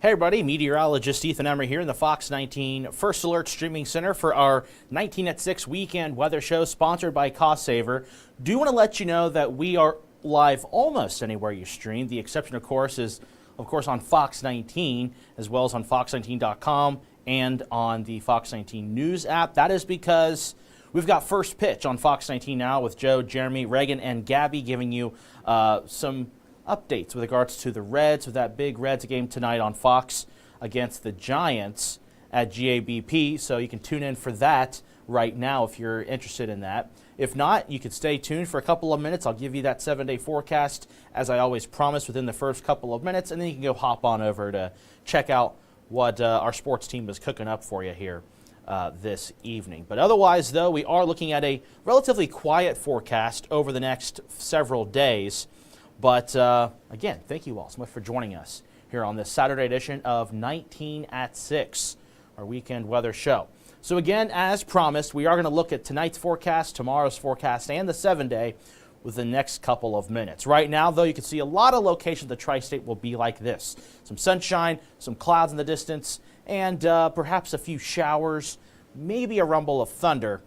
Hey everybody, Meteorologist Emery here in the Fox 19 First Alert Streaming Center for our 19atSIX weekend weather show sponsored by Cost Saver. Do want to let you know that we are live almost anywhere you stream. The exception, of course, is on Fox 19 as well as on fox19.com and on the Fox 19 News app. That is because we've got First Pitch on Fox 19 now with Joe, Jeremy, Reagan, and Gabby giving you some updates with regards to the Reds, with that big Reds game tonight on Fox against the Giants at GABP. So you can tune in for that right now if you're interested in that. If not, you can stay tuned for a couple of minutes. I'll give you that 7-day forecast, as I always promise, within the first couple of minutes, and then you can go hop on over to check out what our sports team is cooking up for you here this evening. But otherwise, though, we are looking at a relatively quiet forecast over the next several days. But again, thank you all so much for joining us here on this Saturday edition of 19atSIX, our weekend weather show. So again, as promised, we are going to look at tonight's forecast, tomorrow's forecast, and the 7-day with the next couple of minutes. Right now, though, you can see a lot of locations the tri-state will be like this. Some sunshine, some clouds in the distance, and perhaps a few showers, maybe a rumble of thunder.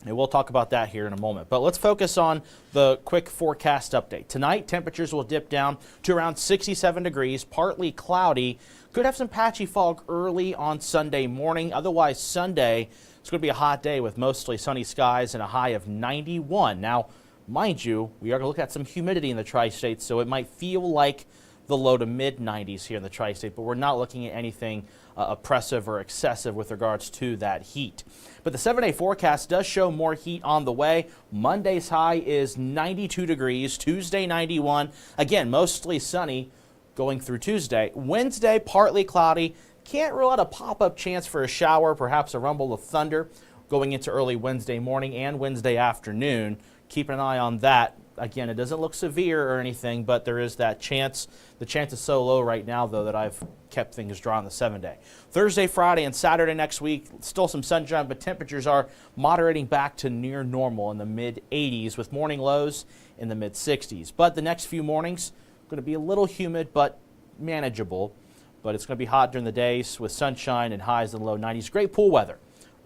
And we'll talk about that here in a moment. But let's focus on the quick forecast update. Tonight, temperatures will dip down to around 67 degrees, partly cloudy. Could have some patchy fog early on Sunday morning. Otherwise, Sunday, it's going to be a hot day with mostly sunny skies and a high of 91. Now, mind you, we are going to look at some humidity in the tri-state, so it might feel like the low to mid 90s here in the tri-state, but we're not looking at anything oppressive or excessive with regards to that heat. But the 7-day forecast does show more heat on the way. Monday's high is 92 degrees, Tuesday 91. Again, mostly sunny going through Tuesday. Wednesday, partly cloudy. Can't rule out a pop-up chance for a shower, perhaps a rumble of thunder going into early Wednesday morning and Wednesday afternoon. Keep an eye on that. Again, it doesn't look severe or anything, but there is that chance. The chance is so low right now, though, that I've kept things dry on the 7-day. Thursday, Friday, and Saturday next week, still some sunshine, but temperatures are moderating back to near normal in the mid-80s with morning lows in the mid-60s. But the next few mornings, going to be a little humid, but manageable. But it's going to be hot during the days with sunshine and highs in the low 90s. Great pool weather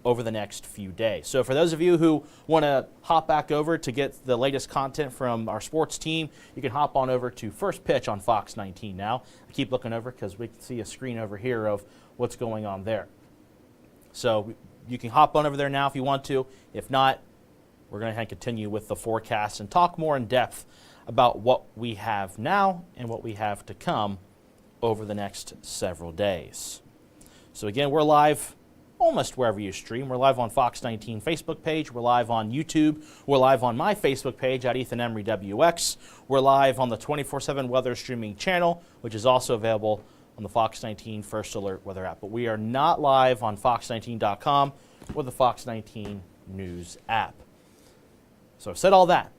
over the next few days. So for those of you who want to hop back over to get the latest content from our sports team, you can hop on over to First Pitch on Fox 19 now. I keep looking over because we can see a screen over here of what's going on there. So you can hop on over there now if you want to. If not, we're going to continue with the forecast and talk more in depth about what we have now and what we have to come over the next several days. So again, we're live almost wherever you stream. We're live on Fox 19 Facebook page. We're live on YouTube. We're live on my Facebook page at Emery WX. We're live on the 24/7 weather streaming channel, which is also available on the Fox 19 First Alert weather app. But we are not live on fox19.com or the Fox 19 News app. So I've said all that.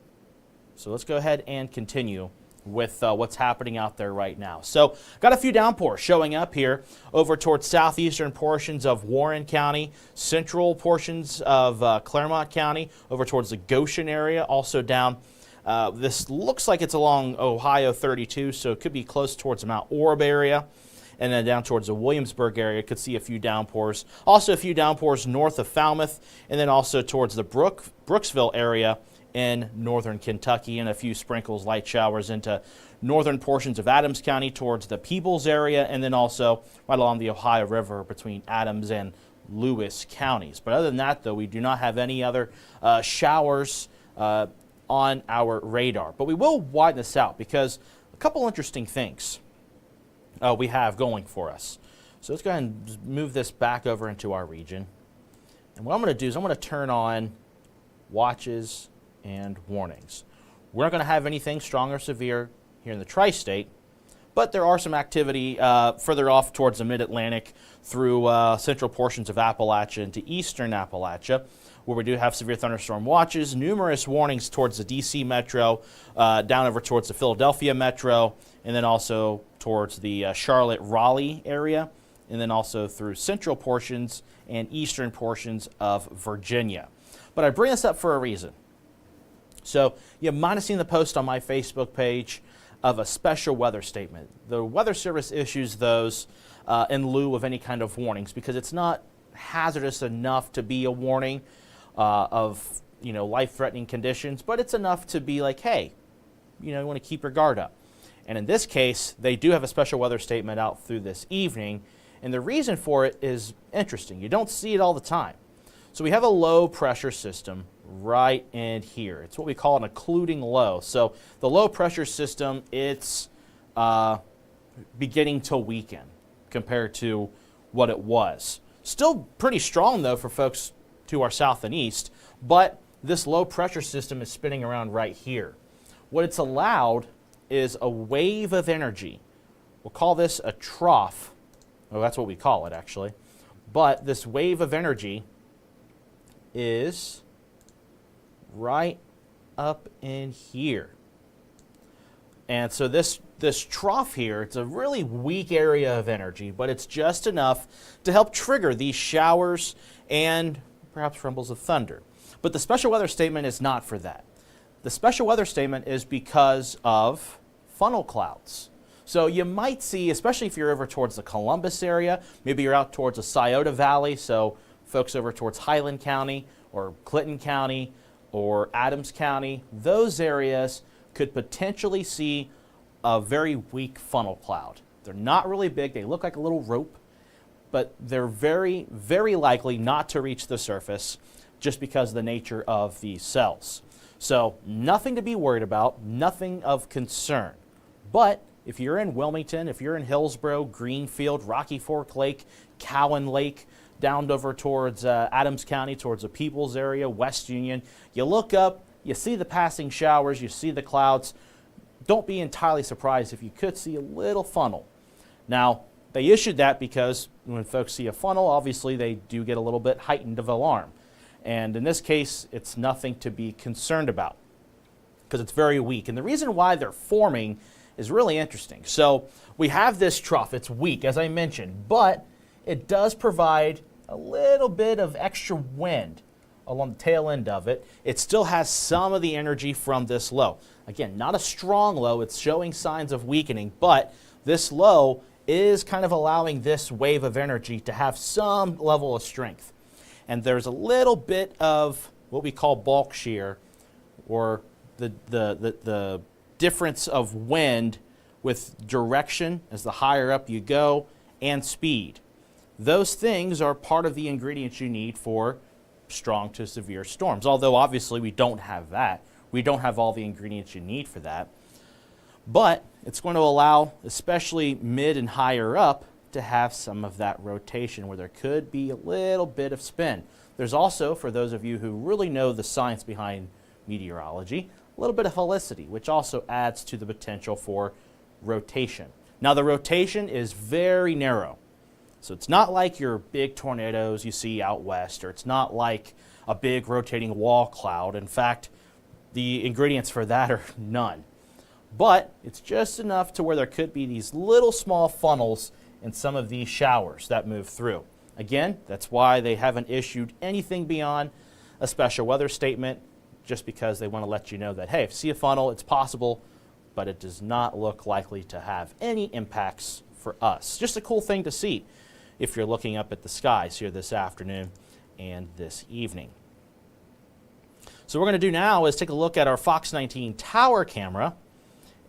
So let's go ahead and continue with what's happening out there right now. So got a few downpours showing up here over towards southeastern portions of Warren County, central portions of Claremont County, over towards the Goshen area, also down. This looks like it's along Ohio 32, so it could be close towards the Mount Orab area. And then down towards the Williamsburg area, could see a few downpours. Also a few downpours north of Falmouth, and then also towards the Brooksville area in northern Kentucky, and a few sprinkles, light showers into northern portions of Adams County towards the Peebles area, and then also right along the Ohio River between Adams and Lewis counties. But other than that, though, we do not have any other showers on our radar. But we will widen this out because a couple interesting things we have going for us. So let's go ahead and move this back over into our region. And what I'm going to do is I'm going to turn on watches and warnings. We're not going to have anything strong or severe here in the tri-state, but there are some activity further off towards the mid-Atlantic through central portions of Appalachia into eastern Appalachia, where we do have severe thunderstorm watches, numerous warnings towards the D.C. metro, down over towards the Philadelphia metro, and then also towards the Charlotte-Raleigh area, and then also through central portions and eastern portions of Virginia. But I bring this up for a reason. So you might have seen the post on my Facebook page of a special weather statement. The Weather Service issues those in lieu of any kind of warnings because it's not hazardous enough to be a warning of life-threatening conditions, but it's enough to be like, hey, you want to keep your guard up. And in this case, they do have a special weather statement out through this evening, and the reason for it is interesting. You don't see it all the time. So we have a low pressure system right in here. It's what we call an occluding low. So the low pressure system, it's beginning to weaken compared to what it was. Still pretty strong though for folks to our south and east, but this low pressure system is spinning around right here. What it's allowed is a wave of energy. We'll call this a trough. Well, that's what we call it actually. But this wave of energy is right up in here. And so this trough here, it's a really weak area of energy, but it's just enough to help trigger these showers and perhaps rumbles of thunder. But the special weather statement is not for that. The special weather statement is because of funnel clouds. So you might see, especially if you're over towards the Columbus area, maybe you're out towards the Scioto Valley, so folks over towards Highland County or Clinton County or Adams County, those areas could potentially see a very weak funnel cloud. They're not really big. They look like a little rope, but they're very, very likely not to reach the surface just because of the nature of these cells. So nothing to be worried about, nothing of concern. But if you're in Wilmington, if you're in Hillsborough, Greenfield, Rocky Fork Lake, Cowan Lake, down over towards Adams County, towards the Peoples area, West Union, you look up, you see the passing showers, you see the clouds. Don't be entirely surprised if you could see a little funnel. Now, they issued that because when folks see a funnel, obviously they do get a little bit heightened of alarm. And in this case, it's nothing to be concerned about because it's very weak. And the reason why they're forming is really interesting. So we have this trough. It's weak, as I mentioned, but it does provide a little bit of extra wind along the tail end of it. It still has some of the energy from this low. Again, not a strong low. It's showing signs of weakening, but this low is kind of allowing this wave of energy to have some level of strength. And there's a little bit of what we call bulk shear, or the difference of wind with direction as the higher up you go, and speed. Those things are part of the ingredients you need for strong to severe storms, although obviously we don't have that. We don't have all the ingredients you need for that. But it's going to allow, especially mid and higher up, to have some of that rotation where there could be a little bit of spin. There's also, for those of you who really know the science behind meteorology, a little bit of helicity, which also adds to the potential for rotation. Now the rotation is very narrow. So it's not like your big tornadoes you see out west, or it's not like a big rotating wall cloud. In fact, the ingredients for that are none. But it's just enough to where there could be these little small funnels in some of these showers that move through. Again, that's why they haven't issued anything beyond a special weather statement, just because they want to let you know that, hey, if you see a funnel, it's possible, but it does not look likely to have any impacts for us. Just a cool thing to see if you're looking up at the skies here this afternoon and this evening. So what we're going to do now is take a look at our Fox 19 tower camera,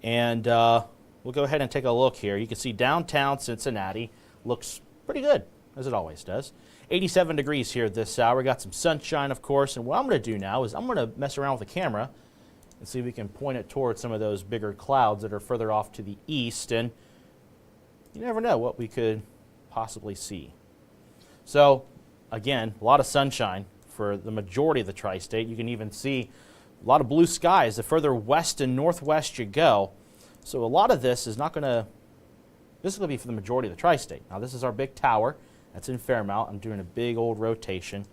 and we'll go ahead and take a look here. You can see downtown Cincinnati looks pretty good, as it always does. 87 degrees here this hour. Got some sunshine, of course, and what I'm going to do now is I'm going to mess around with the camera and see if we can point it towards some of those bigger clouds that are further off to the east, and you never know what we could possibly see. So, again, a lot of sunshine for the majority of the tri-state. You can even see a lot of blue skies the further west and northwest you go. So a lot of this is not going to, this is going to be for the majority of the tri-state. Now this is our big tower. That's in Fairmount. I'm doing a big old rotation.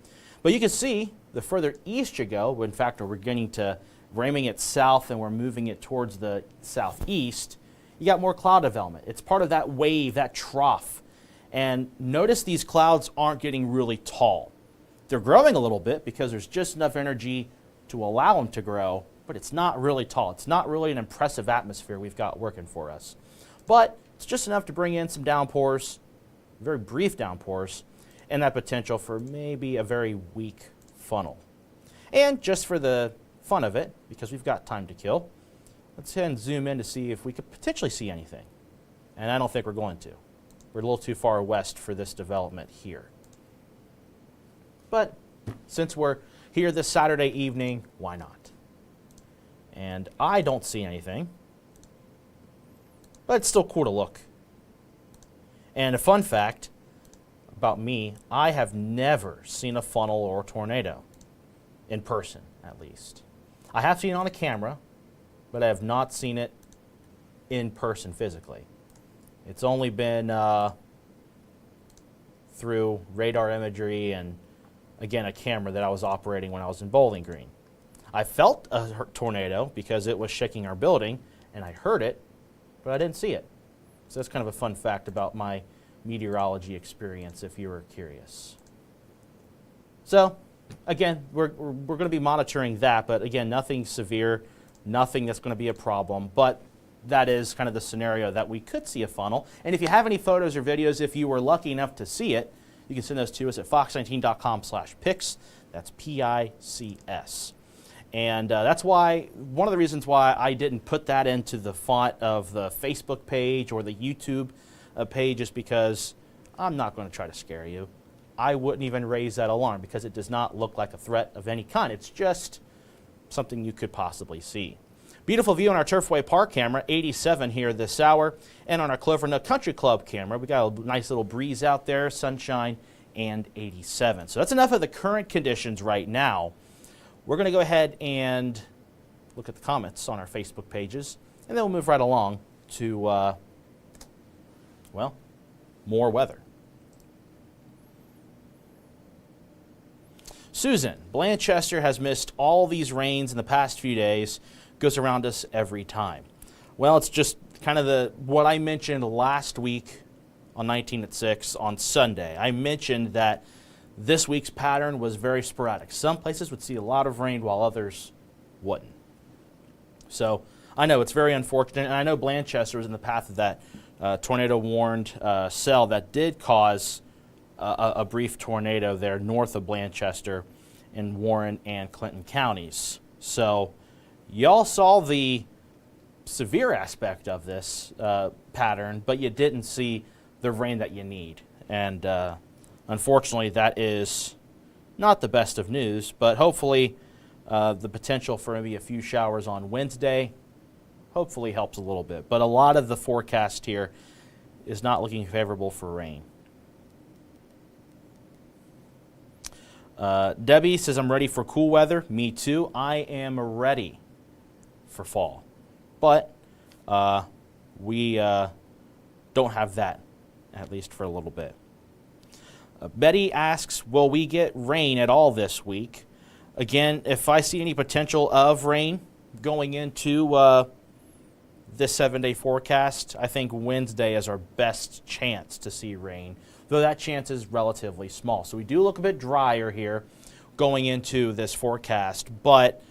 But you can see the further east you go, in fact we're beginning to ramming it south and we're moving it towards the southeast, you got more cloud development. It's part of that wave, that trough. And notice these clouds aren't getting really tall. They're growing a little bit because there's just enough energy to allow them to grow, but it's not really tall. It's not really an impressive atmosphere we've got working for us. But it's just enough to bring in some downpours, very brief downpours, and that potential for maybe a very weak funnel. And just for the fun of it, because we've got time to kill, let's go ahead and zoom in to see if we could potentially see anything. And I don't think we're going to. We're a little too far west for this development here. But since we're here this Saturday evening, why not? And I don't see anything, but it's still cool to look. And a fun fact about me, I have never seen a funnel or a tornado, in person at least. I have seen it on a camera, but I have not seen it in person physically. It's only been through radar imagery and, again, a camera that I was operating when I was in Bowling Green. I felt a tornado because it was shaking our building, and I heard it, but I didn't see it. So that's kind of a fun fact about my meteorology experience, if you were curious. So, again, we're going to be monitoring that, but again, nothing severe, nothing that's going to be a problem, but that is kind of the scenario that we could see a funnel. And if you have any photos or videos, if you were lucky enough to see it, you can send those to us at fox19.com/pics. That's PICS. And that's why, one of the reasons why I didn't put that into the font of the Facebook page or the YouTube page is because I'm not going to try to scare you. I wouldn't even raise that alarm because it does not look like a threat of any kind. It's just something you could possibly see. Beautiful view on our Turfway Park camera, 87 here this hour, and on our Clover Nook Country Club camera, we got a nice little breeze out there, sunshine, and 87. So that's enough of the current conditions right now. We're going to go ahead and look at the comments on our Facebook pages, and then we'll move right along to, well, more weather. Susan, Blanchester has missed all these rains in the past few days. Goes around us every time. Well, it's just kind of what I mentioned last week on 19atSIX on Sunday. I mentioned that this week's pattern was very sporadic. Some places would see a lot of rain while others wouldn't. So I know it's very unfortunate, and I know Blanchester was in the path of that tornado-warned cell that did cause a brief tornado there north of Blanchester in Warren and Clinton counties. So y'all saw the severe aspect of this pattern, but you didn't see the rain that you need. And unfortunately, that is not the best of news, but hopefully the potential for maybe a few showers on Wednesday hopefully helps a little bit. But a lot of the forecast here is not looking favorable for rain. Debbie says, I'm ready for cool weather. Me too. I am ready for fall. But we don't have that, at least for a little bit. Betty asks, will we get rain at all this week? Again, if I see any potential of rain going into this 7-day forecast, I think Wednesday is our best chance to see rain, though that chance is relatively small. So we do look a bit drier here going into this forecast, but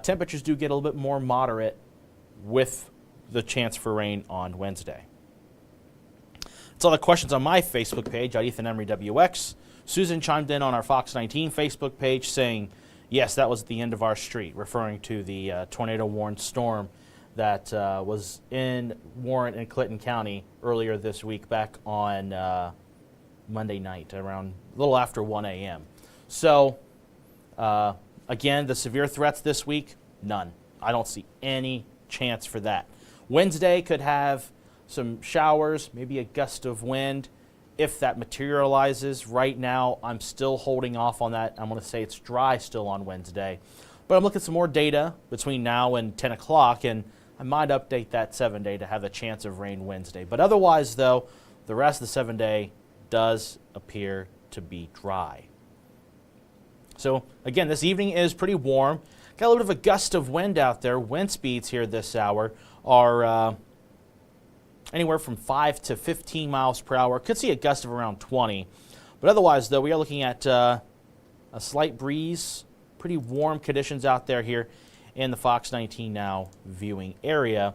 temperatures do get a little bit more moderate with the chance for rain on Wednesday. That's all the questions on my Facebook page, Ethan Emery WX. Susan chimed in on our Fox 19 Facebook page saying, yes, that was the end of our street, referring to the tornado-warned storm that was in Warren and Clinton County earlier this week, back on Monday night, around a little after 1 a.m. So, again, the severe threats this week, none. I don't see any chance for that. Wednesday could have some showers, maybe a gust of wind, if that materializes. Right now, I'm still holding off on that. I'm going to say it's dry still on Wednesday. But I'm looking at some more data between now and 10 o'clock, and I might update that 7-day to have a chance of rain Wednesday. But otherwise, though, the rest of the 7-day does appear to be dry. So, again, this evening is pretty warm. Got a little bit of a gust of wind out there. Wind speeds here this hour are anywhere from 5 to 15 miles per hour. Could see a gust of around 20. But otherwise, though, we are looking at a slight breeze, pretty warm conditions out there here in the Fox 19 Now viewing area.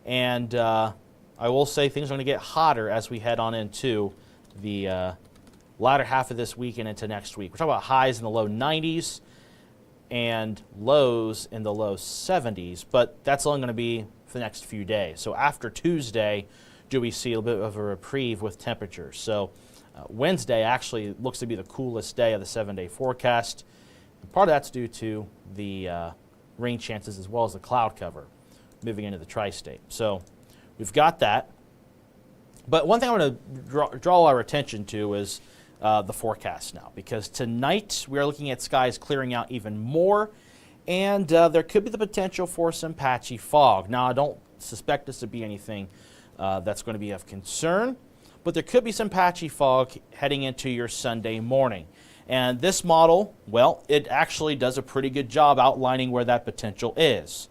And I will say things are going to get hotter as we head on into the latter half of this week and into next week. We're talking about highs in the low 90s and lows in the low 70s, but that's only going to be for the next few days. So after Tuesday, do we see a bit of a reprieve with temperatures? So Wednesday actually looks to be the coolest day of the 7-day forecast. And part of that's due to the rain chances as well as the cloud cover moving into the tri-state. So we've got that. But one thing I want to draw our attention to is the forecast now, because tonight we are looking at skies clearing out even more, and there could be the potential for some patchy fog. Now, I don't suspect this to be anything that's going to be of concern, but there could be some patchy fog heading into your Sunday morning. And this model, well, it actually does a pretty good job outlining where that potential is,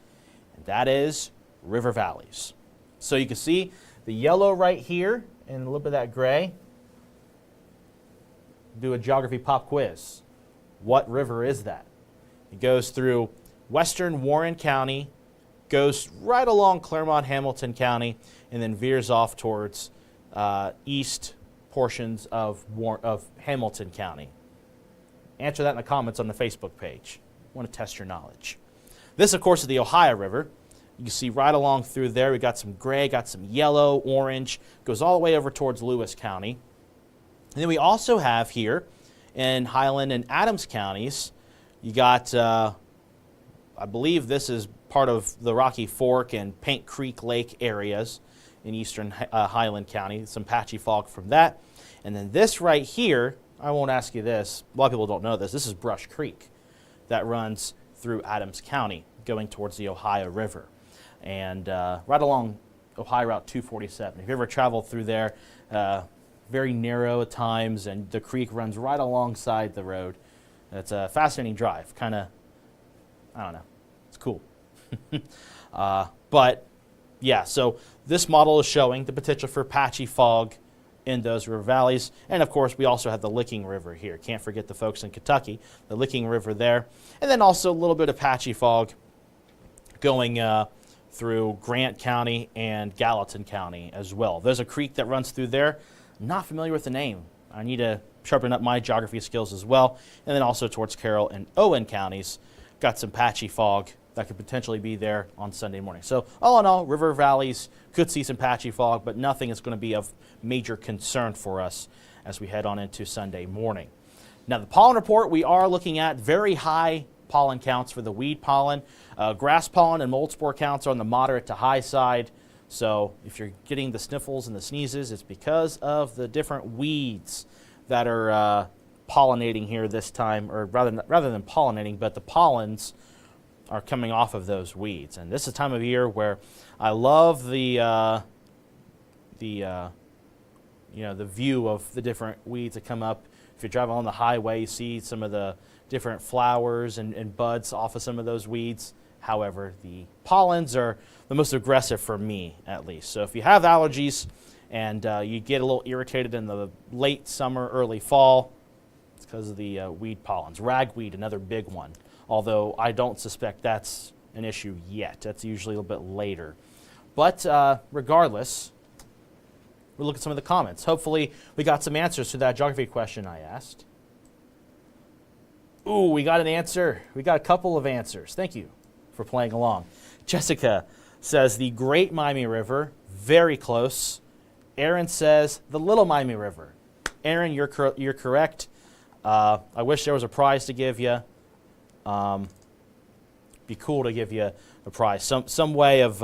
and that is river valleys. So you can see the yellow right here and a little bit of that gray. Do a geography pop quiz. What river is that? It goes through western Warren County, goes right along Claremont-Hamilton County, and then veers off towards east portions of Hamilton County. Answer that in the comments on the Facebook page. I want to test your knowledge. This, of course, is the Ohio River. You can see right along through there, we got some gray, got some yellow, orange, goes all the way over towards Lewis County. And then we also have here in Highland and Adams counties, you got, I believe this is part of the Rocky Fork and Paint Creek Lake areas in eastern Highland County, some patchy fog from that. And then this right here, I won't ask you this, a lot of people don't know this, this is Brush Creek that runs through Adams County going towards the Ohio River. And right along Ohio Route 247. If you ever traveled through there, very narrow at times, and the creek runs right alongside the road. It's a fascinating drive, kind of, I don't know, it's cool. But yeah, so this model is showing the potential for patchy fog in those river valleys. And of course, we also have the Licking River here. Can't forget the folks in Kentucky, the Licking River there. And then also a little bit of patchy fog going through Grant County and Gallatin County as well. There's a creek that runs through there. Not familiar with the name. I need to sharpen up my geography skills as well. And then also towards Carroll and Owen counties, got some patchy fog that could potentially be there on Sunday morning. So all in all, river valleys could see some patchy fog, but nothing is going to be of major concern for us as we head on into Sunday morning. Now the pollen report, we are looking at very high pollen counts for the weed pollen. Grass pollen and mold spore counts are on the moderate to high side. So if you're getting the sniffles and the sneezes, it's because of the different weeds that are pollinating here this time, or rather than pollinating, but the pollens are coming off of those weeds. And this is a time of year where I love the view of the different weeds that come up. If you're driving on the highway, you see some of the different flowers and buds off of some of those weeds. However, the pollens are the most aggressive for me, at least. So if you have allergies and you get a little irritated in the late summer, early fall, it's because of the weed pollens. Ragweed, another big one, although I don't suspect that's an issue yet. That's usually a little bit later. But regardless, we'll look at some of the comments. Hopefully we got some answers to that geography question I asked. Ooh, we got an answer. We got a couple of answers. Thank you for playing along. Jessica says the Great Miami River, very close. Aaron says the Little Miami River. Aaron, you're correct. I wish there was a prize to give you. Be cool to give you a prize, some way of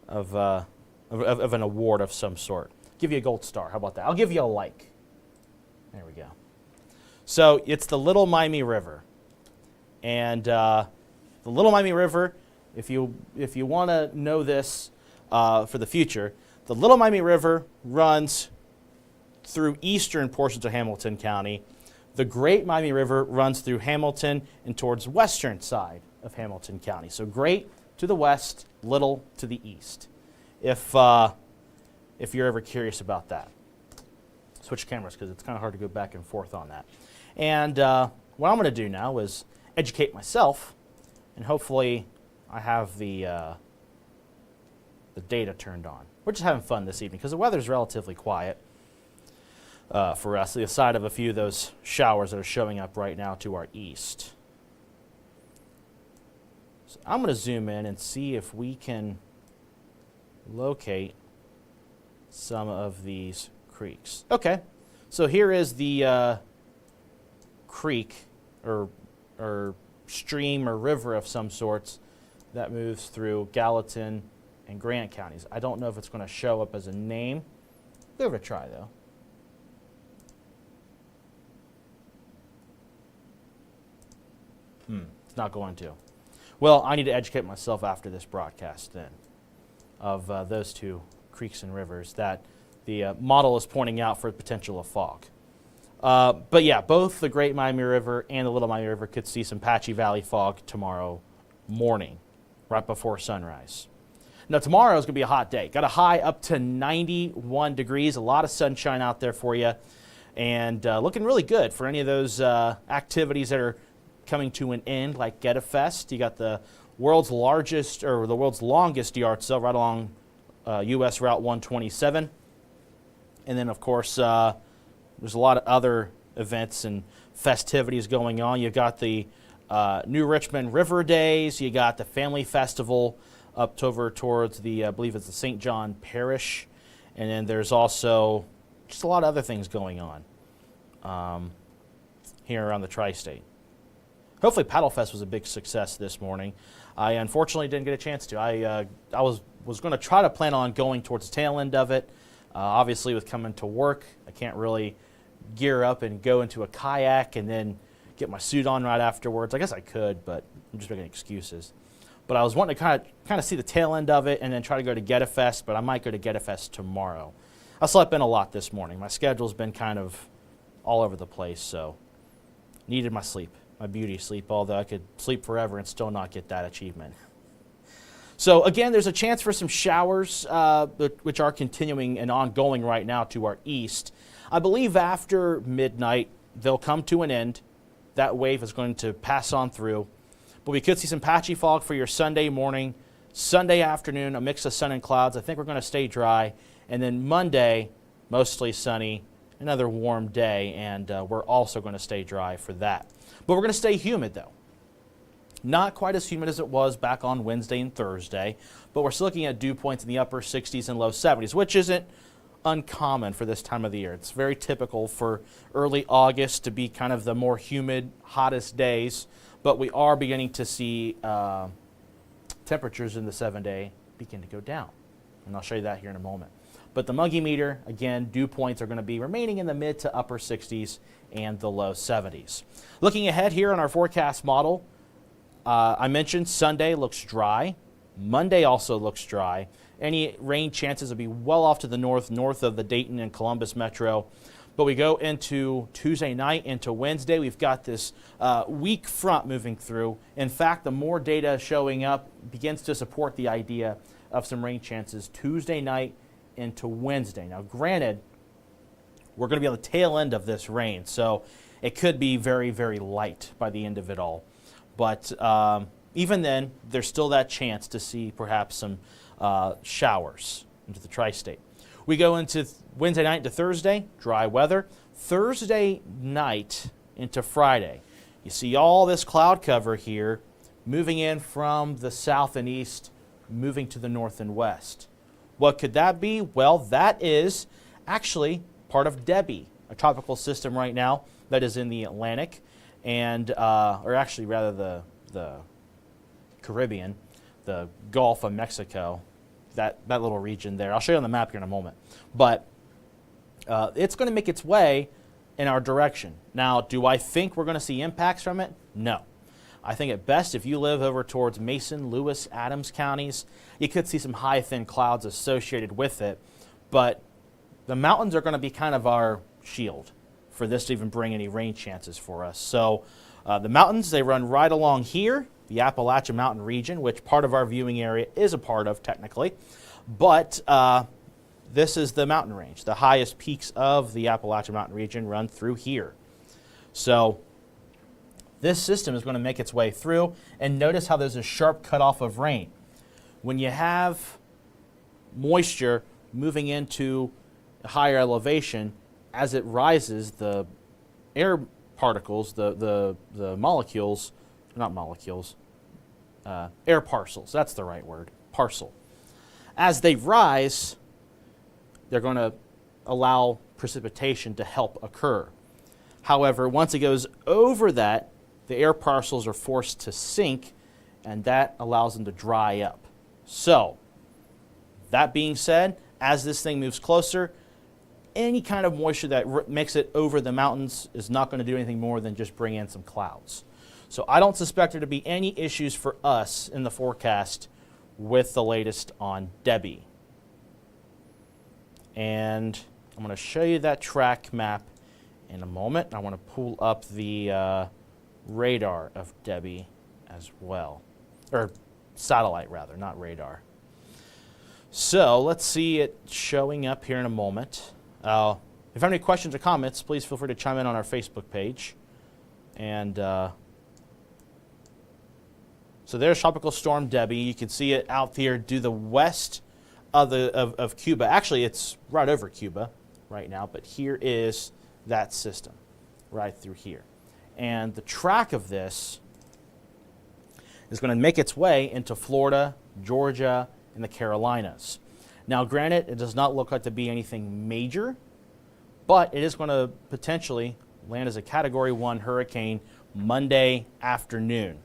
an award of some sort. Give you a gold star. How about that? I'll give you a like. There we go. So it's the Little Miami River, and the Little Miami River, if you want to know this for the future, the Little Miami River runs through eastern portions of Hamilton County. The Great Miami River runs through Hamilton and towards western side of Hamilton County. So Great to the west, Little to the east. If you're ever curious about that. Switch cameras because it's kind of hard to go back and forth on that. And what I'm going to do now is educate myself and hopefully I have the data turned on. We're just having fun this evening because the weather's relatively quiet for us, aside of a few of those showers that are showing up right now to our east. So I'm going to zoom in and see if we can locate some of these creeks. Okay, so here is the creek or stream or river of some sorts that moves through Gallatin and Grant counties. I don't know if it's going to show up as a name. Give it a try, though. It's not going to. Well, I need to educate myself after this broadcast then of those two creeks and rivers that the model is pointing out for the potential of fog. But yeah, both the Great Miami River and the Little Miami River could see some patchy valley fog tomorrow morning, right before sunrise. Now, tomorrow is going to be a hot day. Got a high up to 91 degrees, a lot of sunshine out there for you, and looking really good for any of those activities that are coming to an end, like Get a Fest. You got the world's largest, or the world's longest yard sale right along U.S. Route 127. And then, of course, there's a lot of other events and festivities going on. You've got the New Richmond River Days. You got the Family Festival up over towards the, I believe it's the St. John Parish. And then there's also just a lot of other things going on here around the tri-state. Hopefully Paddle Fest was a big success this morning. I unfortunately didn't get a chance to. I was going to try to plan on going towards the tail end of it. Obviously, with coming to work, I can't really gear up and go into a kayak and then get my suit on right afterwards. I guess I could, but I'm just making excuses. But I was wanting to kind of see the tail end of it and then try to go to Get a Fest, but I might go to Get a Fest tomorrow. I slept in a lot this morning. My schedule's been kind of all over the place, so needed my sleep, my beauty sleep, although I could sleep forever and still not get that achievement. So again, there's a chance for some showers, which are continuing and ongoing right now to our east. I believe after midnight, they'll come to an end. That wave is going to pass on through. But we could see some patchy fog for your Sunday morning, Sunday afternoon, a mix of sun and clouds. I think we're going to stay dry. And then Monday, mostly sunny, another warm day, and we're also going to stay dry for that. But we're going to stay humid, though. Not quite as humid as it was back on Wednesday and Thursday, but we're still looking at dew points in the upper 60s and low 70s, which isn't uncommon for this time of the year. It's very typical for early August to be kind of the more humid, hottest days, but we are beginning to see temperatures in the 7-day begin to go down, and I'll show you that here in a moment. But the Muggy meter, again, dew points are going to be remaining in the mid to upper 60s and the low 70s. Looking ahead here on our forecast model, I mentioned Sunday looks dry. Monday also looks dry. Any rain chances will be well off to the north of the Dayton and Columbus metro. But we go into Tuesday night, into Wednesday. We've got this weak front moving through. In fact, the more data showing up begins to support the idea of some rain chances Tuesday night into Wednesday. Now, granted, we're going to be on the tail end of this rain, so it could be very, very light by the end of it all. But even then, there's still that chance to see perhaps some showers into the tri-state. We go into Wednesday night to Thursday, dry weather. Thursday night into Friday, you see all this cloud cover here moving in from the south and east, moving to the north and west. What could that be? Well, that is actually part of Debbie, a tropical system right now that is in the Atlantic, and or actually rather the Caribbean, the Gulf of Mexico, that little region there. I'll show you on the map here in a moment. But it's going to make its way in our direction. Now, do I think we're going to see impacts from it? No. I think at best, if you live over towards Mason, Lewis, Adams counties, you could see some high, thin clouds associated with it. But the mountains are going to be kind of our shield for this to even bring any rain chances for us. So the mountains, they run right along here, the Appalachian Mountain region, which part of our viewing area is a part of technically. But this is the mountain range. The highest peaks of the Appalachian Mountain region run through here. So This system is going to make its way through, and notice how there's a sharp cutoff of rain. When you have moisture moving into a higher elevation, as it rises, the air particles, the molecules, not molecules, air parcels, that's the right word, parcel. As they rise, they're going to allow precipitation to help occur. However, once it goes over that, the air parcels are forced to sink, and that allows them to dry up. So, that being said, as this thing moves closer, any kind of moisture that makes it over the mountains is not going to do anything more than just bring in some clouds. So I don't suspect there to be any issues for us in the forecast with the latest on Debbie. And I'm going to show you that track map in a moment. I want to pull up the radar of Debbie as well. Or satellite, rather, not radar. So let's see it showing up here in a moment. If you have any questions or comments, please feel free to chime in on our Facebook page. And so there's Tropical Storm Debbie. You can see it out here due the west of Cuba. Actually, it's right over Cuba right now, but here is that system right through here. And the track of this is going to make its way into Florida, Georgia, and the Carolinas. Now, granted, it does not look like to be anything major, but it is going to potentially land as a Category 1 hurricane Monday afternoon.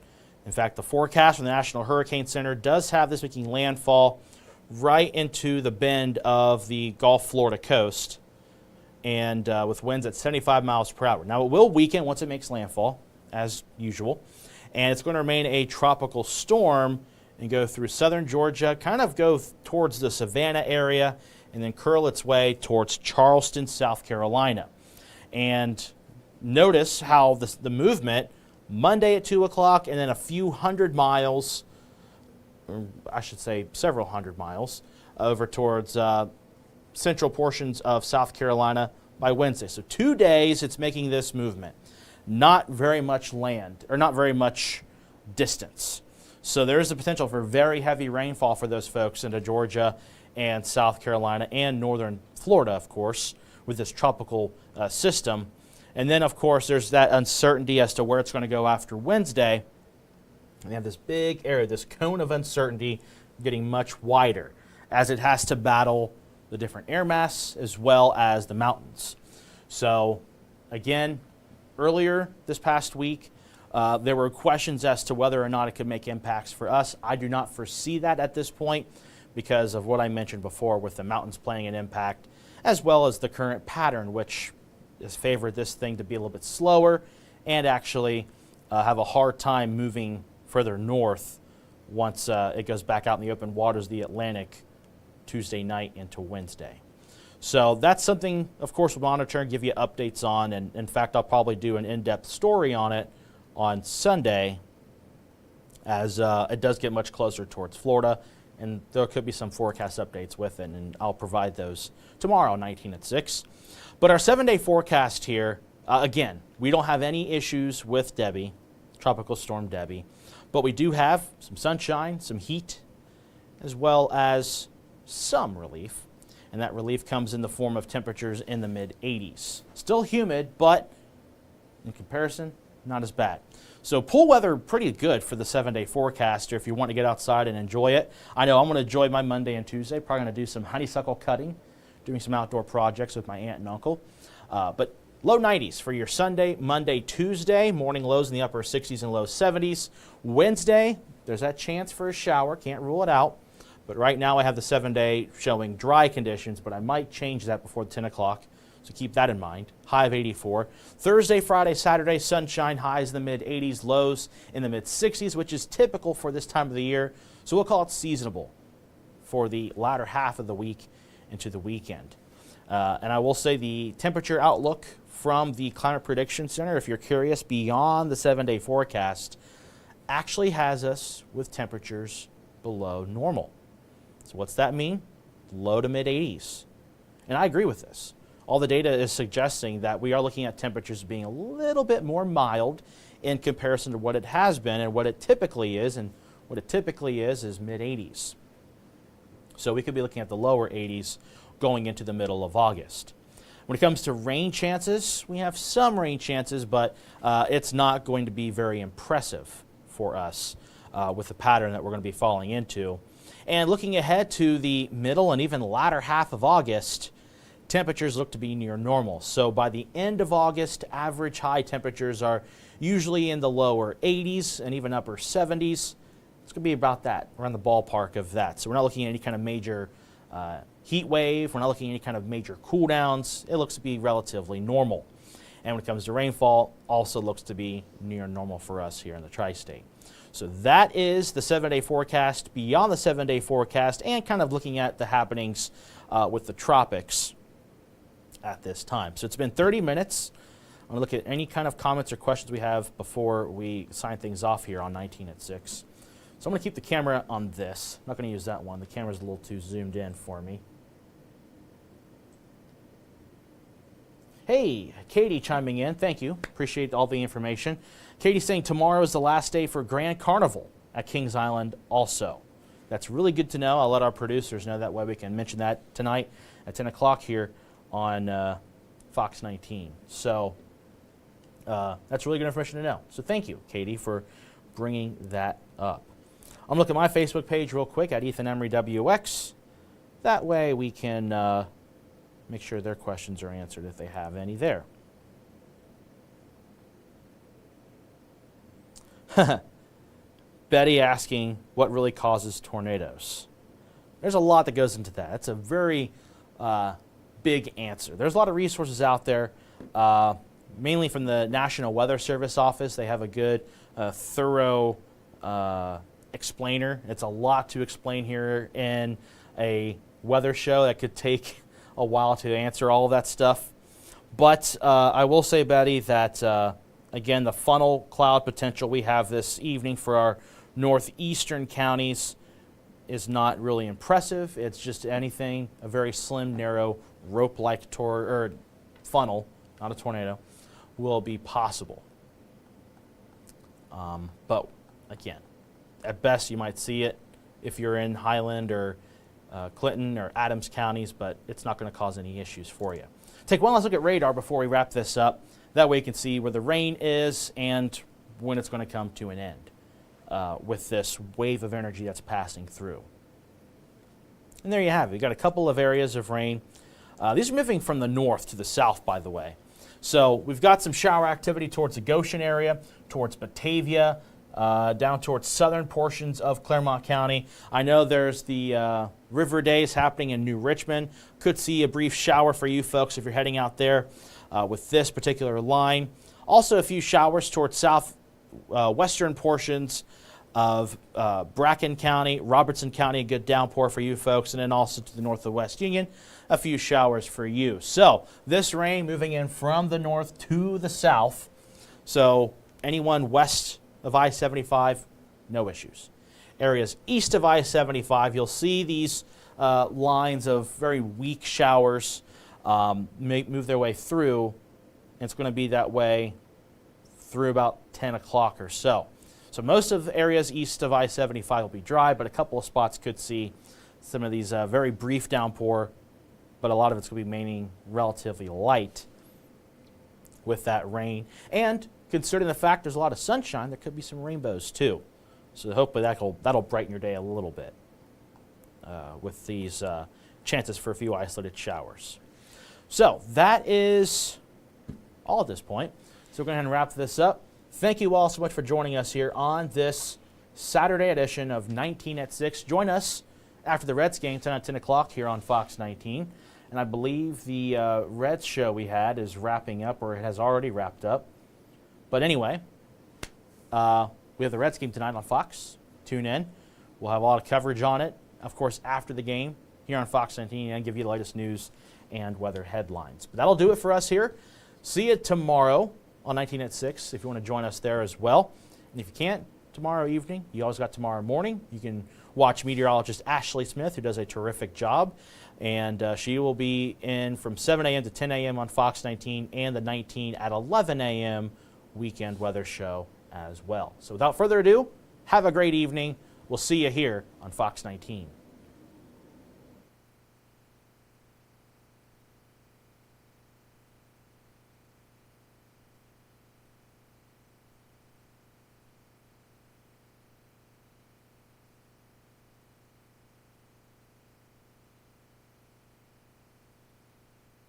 In fact, the forecast from the National Hurricane Center does have this making landfall right into the bend of the Gulf Florida coast, and with winds at 75 miles per hour. Now, it will weaken once it makes landfall, as usual, and it's going to remain a tropical storm and go through southern Georgia, kind of go towards the Savannah area, and then curl its way towards Charleston, South Carolina. And notice how the movement, Monday at 2 o'clock, and then a few hundred miles, or I should say several hundred miles, over towards central portions of South Carolina by Wednesday. So 2 days it's making this movement. Not very much land, or not very much distance. So there is the potential for very heavy rainfall for those folks into Georgia and South Carolina and northern Florida, of course, with this tropical system. And then, of course, there's that uncertainty as to where it's going to go after Wednesday. And they have this big area, this cone of uncertainty getting much wider as it has to battle the different air mass as well as the mountains. So, again, earlier this past week, there were questions as to whether or not it could make impacts for us. I do not foresee that at this point because of what I mentioned before with the mountains playing an impact, as well as the current pattern, which has favored this thing to be a little bit slower and actually have a hard time moving further north once it goes back out in the open waters of the Atlantic Tuesday night into Wednesday. So that's something, of course, we'll monitor and give you updates on. And in fact, I'll probably do an in-depth story on it on Sunday as it does get much closer towards Florida. And there could be some forecast updates with it, and I'll provide those tomorrow, 19 at 6. But our 7-day forecast here, again, we don't have any issues with Debbie, Tropical Storm Debbie, but we do have some sunshine, some heat, as well as some relief. And that relief comes in the form of temperatures in the mid-80s. Still humid, but in comparison, not as bad. So pool weather pretty good for the 7-day forecast if you want to get outside and enjoy it. I know I'm going to enjoy my Monday and Tuesday. Probably going to do some honeysuckle cutting, doing some outdoor projects with my aunt and uncle. But low 90s for your Sunday, Monday, Tuesday. Morning lows in the upper 60s and low 70s. Wednesday, there's that chance for a shower. Can't rule it out. But right now I have the 7-day showing dry conditions, but I might change that before 10 o'clock. So keep that in mind. High of 84. Thursday, Friday, Saturday, sunshine, highs in the mid-80s, lows in the mid-60s, which is typical for this time of the year. So we'll call it seasonable for the latter half of the week into the weekend. And I will say the temperature outlook from the Climate Prediction Center, if you're curious, beyond the 7-day forecast, actually has us with temperatures below normal. So what's that mean? Low to mid-80s. And I agree with this. All the data is suggesting that we are looking at temperatures being a little bit more mild in comparison to what it has been and what it typically is. And what it typically is mid-80s. So we could be looking at the lower 80s going into the middle of August. When it comes to rain chances, we have some rain chances, but it's not going to be very impressive for us with the pattern that we're going to be falling into. And looking ahead to the middle and even latter half of August, temperatures look to be near normal. So by the end of August, average high temperatures are usually in the lower 80s and even upper 70s. It's going to be about that, around the ballpark of that. So we're not looking at any kind of major heat wave. We're not looking at any kind of major cool downs. It looks to be relatively normal. And when it comes to rainfall, also looks to be near normal for us here in the tri-state. So that is the 7-day forecast. Beyond the 7-day forecast and kind of looking at the happenings with the tropics at this time. So it's been 30 minutes. I'm going to look at any kind of comments or questions we have before we sign things off here on 19 at 6. So I'm going to keep the camera on this. I'm not going to use that one. The camera's a little too zoomed in for me. Hey, Katie chiming in. Thank you. Appreciate all the information. Katie's saying tomorrow is the last day for Grand Carnival at Kings Island also. That's really good to know. I'll let our producers know, that way we can mention that tonight at 10 o'clock here on Fox 19. So that's really good information to know. So thank you, Katie, for bringing that up. I'm looking at my Facebook page real quick at Ethan Emery WX. That way we can make sure their questions are answered if they have any there. Betty asking what really causes tornadoes. There's a lot that goes into that. That's a very big answer. There's a lot of resources out there, mainly from the National Weather Service office. They have a good, thorough explainer. It's a lot to explain here in a weather show that could take a while to answer all of that stuff. But I will say, Betty, that again, the funnel cloud potential we have this evening for our northeastern counties is not really impressive. It's just anything, a very slim, narrow, rope-like funnel, not a tornado, will be possible. But again, at best you might see it if you're in Highland or Clinton or Adams counties, but it's not going to cause any issues for you. Take one last look at radar before we wrap this up. That way you can see where the rain is and when it's going to come to an end with this wave of energy that's passing through. And there you have it. You've got a couple of areas of rain. These are moving from the north to the south, by the way. So we've got some shower activity towards the Goshen area, towards Batavia, down towards southern portions of Clermont County. I know there's the River Days happening in New Richmond. Could see a brief shower for you folks if you're heading out there with this particular line. Also a few showers towards southwestern portions of Bracken County, Robertson County, a good downpour for you folks, and then also to the north of West Union, a few showers for you. So this rain moving in from the north to the south. So anyone west of I-75, no issues. Areas east of I-75, you'll see these lines of very weak showers move their way through. And it's going to be that way through about 10 o'clock or so. So most of the areas east of I-75 will be dry, but a couple of spots could see some of these very brief downpour, but a lot of it's going to be remaining relatively light with that rain. And considering the fact there's a lot of sunshine, there could be some rainbows too. So hopefully that'll brighten your day a little bit with these chances for a few isolated showers. So that is all at this point. So we're going to go ahead and wrap this up. Thank you all so much for joining us here on this Saturday edition of 19 at 6. Join us after the Reds game tonight at 10 o'clock here on Fox 19. And I believe the Reds show we had is wrapping up, or it has already wrapped up. But anyway, we have the Reds game tonight on Fox. Tune in. We'll have a lot of coverage on it, of course, after the game here on Fox 19 and give you the latest news and weather headlines. But that'll do it for us here. See you tomorrow on 19 at 6 if you want to join us there as well. And if you can't, tomorrow evening, you always got tomorrow morning. You can watch meteorologist Ashley Smith, who does a terrific job. And she will be in from 7 a.m. to 10 a.m. on Fox 19 and the 19 at 11 a.m. weekend weather show as well. So without further ado, have a great evening. We'll see you here on Fox 19.